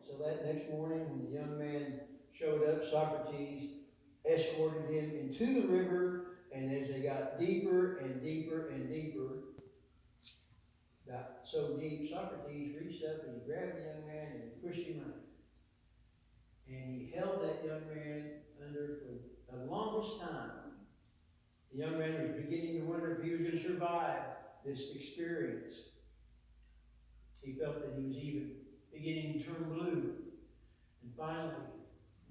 So that next morning, when the young man showed up, Socrates escorted him into the river, and as they got deeper and deeper and deeper, got so deep, Socrates reached up and he grabbed the young man and he pushed him out. And he held that young man under for the longest time. The young man was beginning to wonder if he was going to survive this experience. He felt that he was even beginning to turn blue. And finally,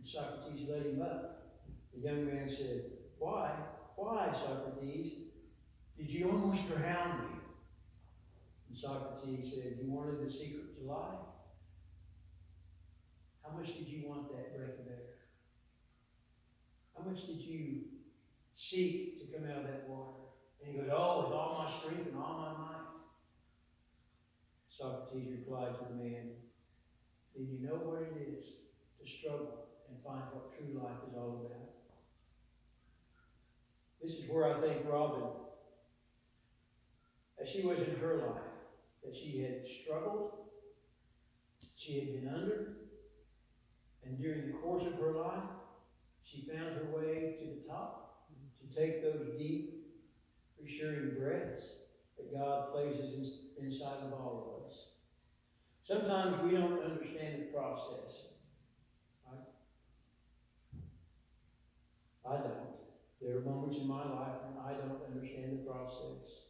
Socrates let him up. The young man said, "Why? Why, Socrates? Did you almost drown me?" And Socrates said, "You wanted the secret to life? How much did you want that breath of air? How much did you seek to come out of that water?" And he goes, "Oh, with all my strength and all my might." Socrates replied to the man, "Then you know what it is to struggle and find what true life is all about." This is where I think Robin, as she was in her life, that she had struggled, she had been under, and during the course of her life, she found her way to the top, to take those deep, reassuring breaths that God places inside of all of us. Sometimes we don't understand the process. Right? I don't. There are moments in my life when I don't understand the process.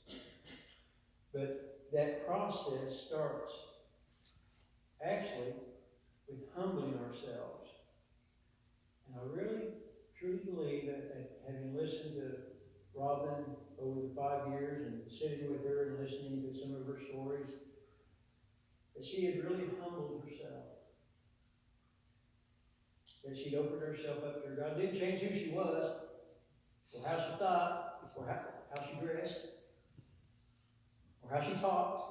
But that process starts actually with humbling ourselves. And I really, truly believe that having listened to Robin over the 5 years and sitting with her and listening to some of her stories, that she had really humbled herself. That she'd opened herself up to her God. It didn't change who she was, or how she thought, or how she dressed, or how she talked,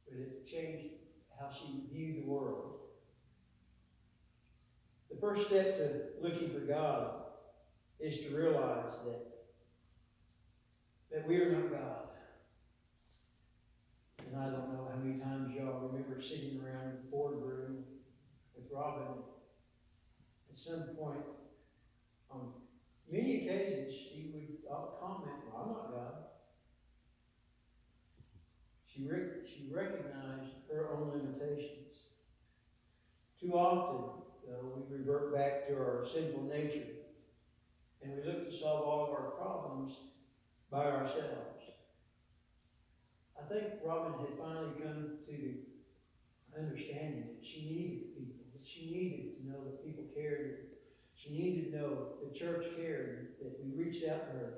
but it changed how she viewed the world. The first step to looking for God is to realize that we are not God. And I don't know how many times y'all remember sitting around in the boardroom with Robin. At some point, on many occasions, she would comment, "Well, I'm not God." She recognized her own limitations. Too often, we revert back to our sinful nature, and we look to solve all of our problems by ourselves. I think Robin had finally come to the understanding that she needed people, that she needed to know that people cared. She needed to know the church cared, that we reached out to her.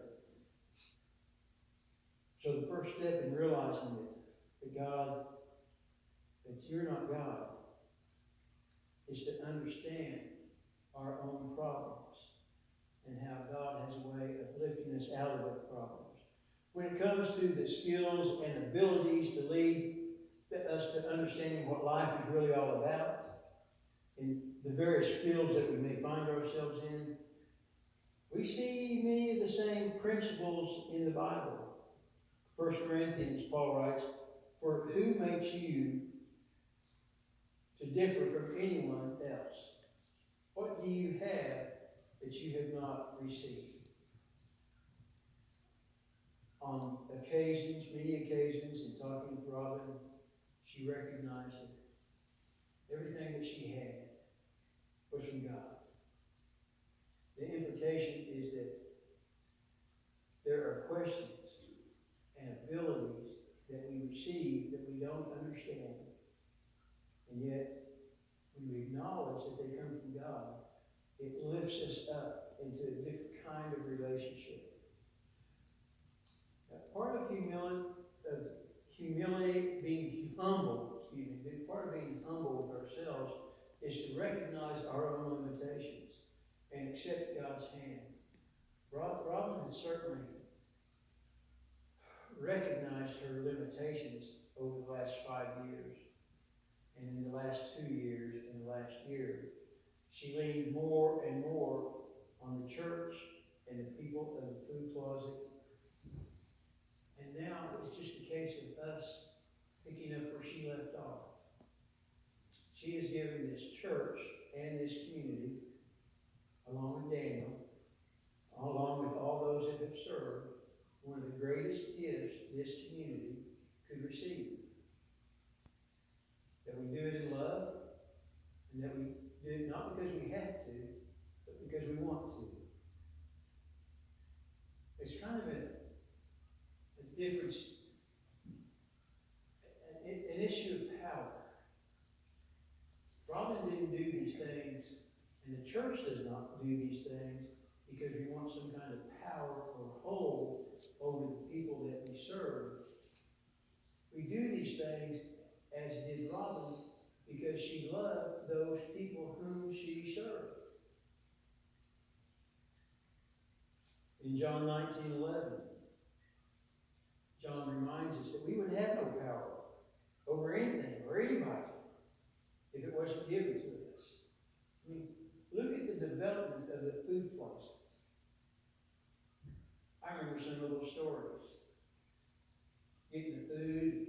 So the first step in realizing that God, that you're not God, is to understand our own problems and how God has a way of lifting us out of those problems. When it comes to the skills and abilities to lead us to understanding what life is really all about, in the various fields that we may find ourselves in, we see many of the same principles in the Bible. 1 Corinthians, Paul writes, "For who makes you to differ from anyone else? What do you have that you have not received?" On occasions, many occasions, in talking with Robin, she recognized that everything that she had was from God. The implication is that there are questions and abilities that we receive that we don't understand, and yet when we acknowledge that they come from God, it lifts us up into a different kind of relationship. Now, part of humility, being humble, part of being humble with ourselves is to recognize our own limitations and accept God's hand. Robin has certainly recognized her limitations over the last 5 years. And in the last 2 years, in the last year, she leaned more and more on the church and the people of the food closet. And now it's just a case of us picking up where she left off. she has given this church and this community, along with Daniel, along with all those that have served, one of the greatest gifts this community could receive. That we do it in love, and that we do it not because we have to, but because we want to. It's kind of a difference, an issue of power. Robin didn't do these things, and the church does not do these things because we want some kind of power or hold over the people that we serve. We do these things, as did Robin, because she loved those people whom she served. In John 19:11, John reminds us that we would have no power over anything or anybody if it wasn't given to us. I mean, look at the development of the food plaza. I remember some of those stories. Getting the food,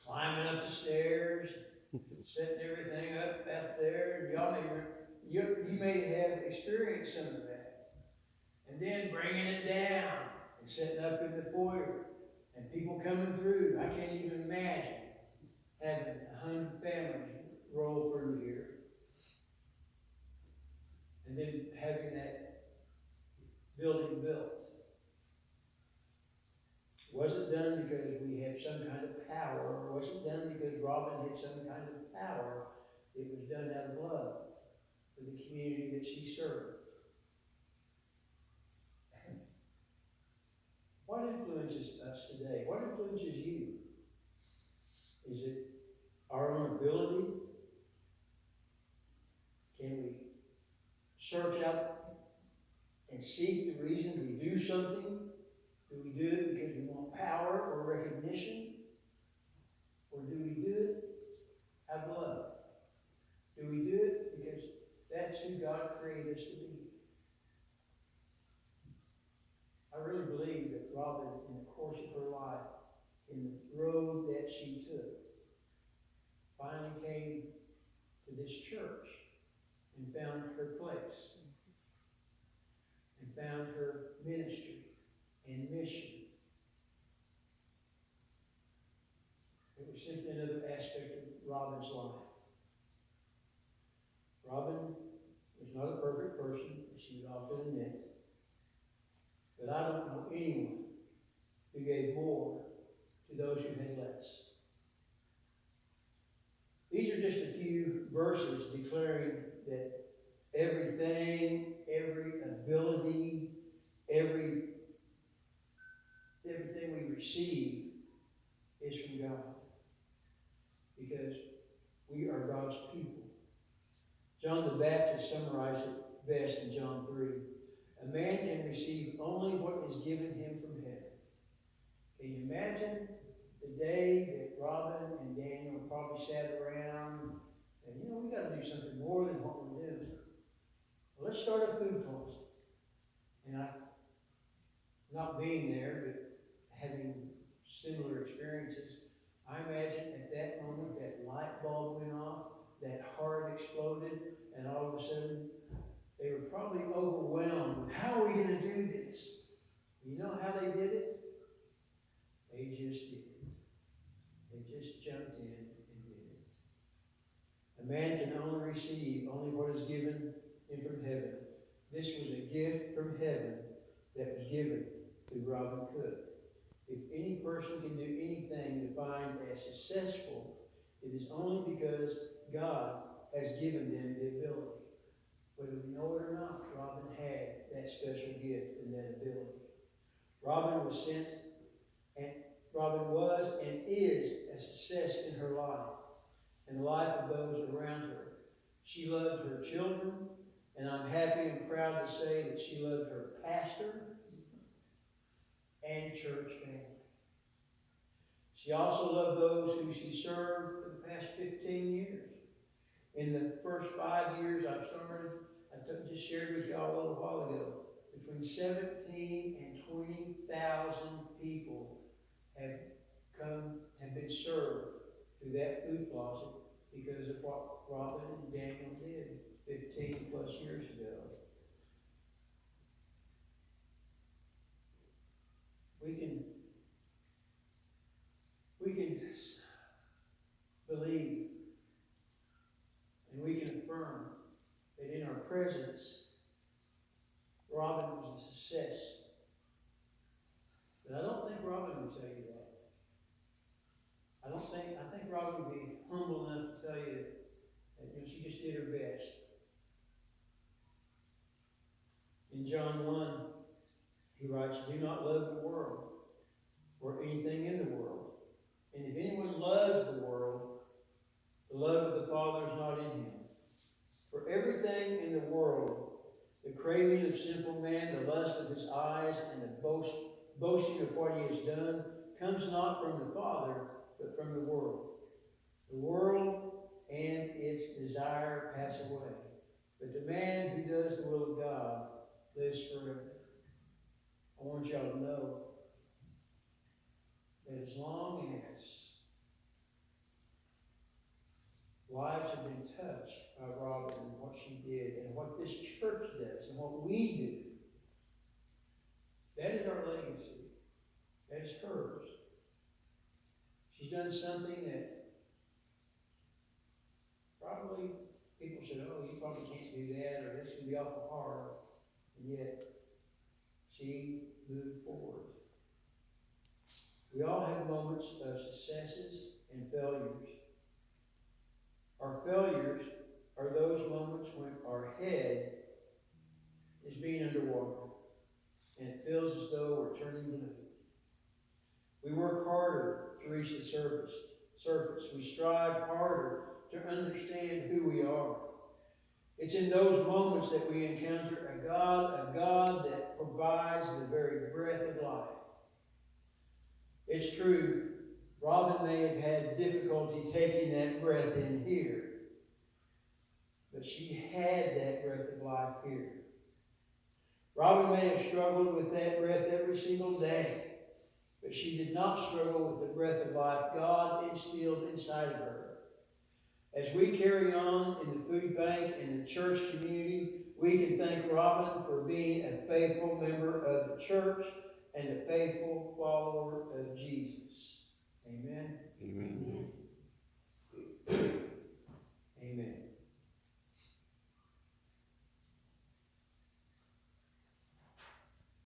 climbing up the stairs, setting everything up out there. You may have experienced some of that. And then bringing it down and setting up in the foyer. And people coming through. I can't even imagine having 100 families roll through here. And then having that building built. It wasn't done because we had some kind of power. It wasn't done because Robin had some kind of power. It was done out of love for the community that she served. What influences us today? What influences you? Is it our own ability? Can we search out and seek the reasons we do something? Do we do it because we want power or recognition? Or do we do it out of love? Do we do it because that's who God created us to be? I really believe that Robin, in the course of her life, in the road that she took, finally came to this church and found her place and found her ministry and mission. It was simply another aspect of Robin's life. Robin was not a perfect person, as she would often admit. But I don't know anyone who gave more to those who had less. These are just a few verses declaring that everything, every ability, everything we receive is from God. Because we are God's people. John the Baptist summarized it best in John 3. A man can receive only what is given him from heaven. Can you imagine the day that Robin and Daniel probably sat around and, we got to do something more than what we're doing. Well, let's start a food closet. And not being there, but having similar experiences, I imagine at that moment that light bulb went off, that heart exploded, and all of a sudden they were probably overwhelmed with, how are we going to do this? You know how they did it? They just did it. They just jumped in and did it. A man can only receive only what is given him from heaven. This was a gift from heaven that was given to Robin Cook. If any person can do anything defined as successful, it is only because God has given them the ability. Whether we know it or not, Robin had that special gift and that ability. Robin was and is a success in her life and the life of those around her. She loved her children, and I'm happy and proud to say that she loved her pastor and church family. She also loved those who she served for the past 15 years. In the first 5 years I've started, just shared with y'all a little while ago, between 17 and 20,000 people have been served through that food closet because of what Robin and Daniel did 15 plus years ago. We can believe and we can affirm that in our presence, Robin was a success. But I don't think Robin would tell you that. I think Robin would be humble enough to tell you that she just did her best. In John 1, he writes, "Do not love the world or anything in the world. And if anyone loves the world, the love of the Father is not in him. For everything in the world, the craving of sinful man, the lust of his eyes, and the boasting of what he has done, comes not from the Father, but from the world. The world and its desire pass away, but the man who does the will of God lives forever." I want y'all to know that as long as lives have been touched by Robin and what she did and what this church does and what we do, that is our legacy. That is hers. She's done something that probably people said, "Oh, you probably can't do that," or "This can be awful hard." And yet, she moved forward. We all have moments of successes and failures. Our failures are those moments when our head is being underwater and it feels as though we're turning blue. We work harder to reach the surface. We strive harder to understand who we are. It's in those moments that we encounter a God that provides the very breath of life. It's true, Robin may have had difficulty taking that breath in here, but she had that breath of life here. Robin may have struggled with that breath every single day, but she did not struggle with the breath of life God instilled inside of her. As we carry on in the food bank and the church community, we can thank Robin for being a faithful member of the church and a faithful follower of Jesus. Amen. Amen.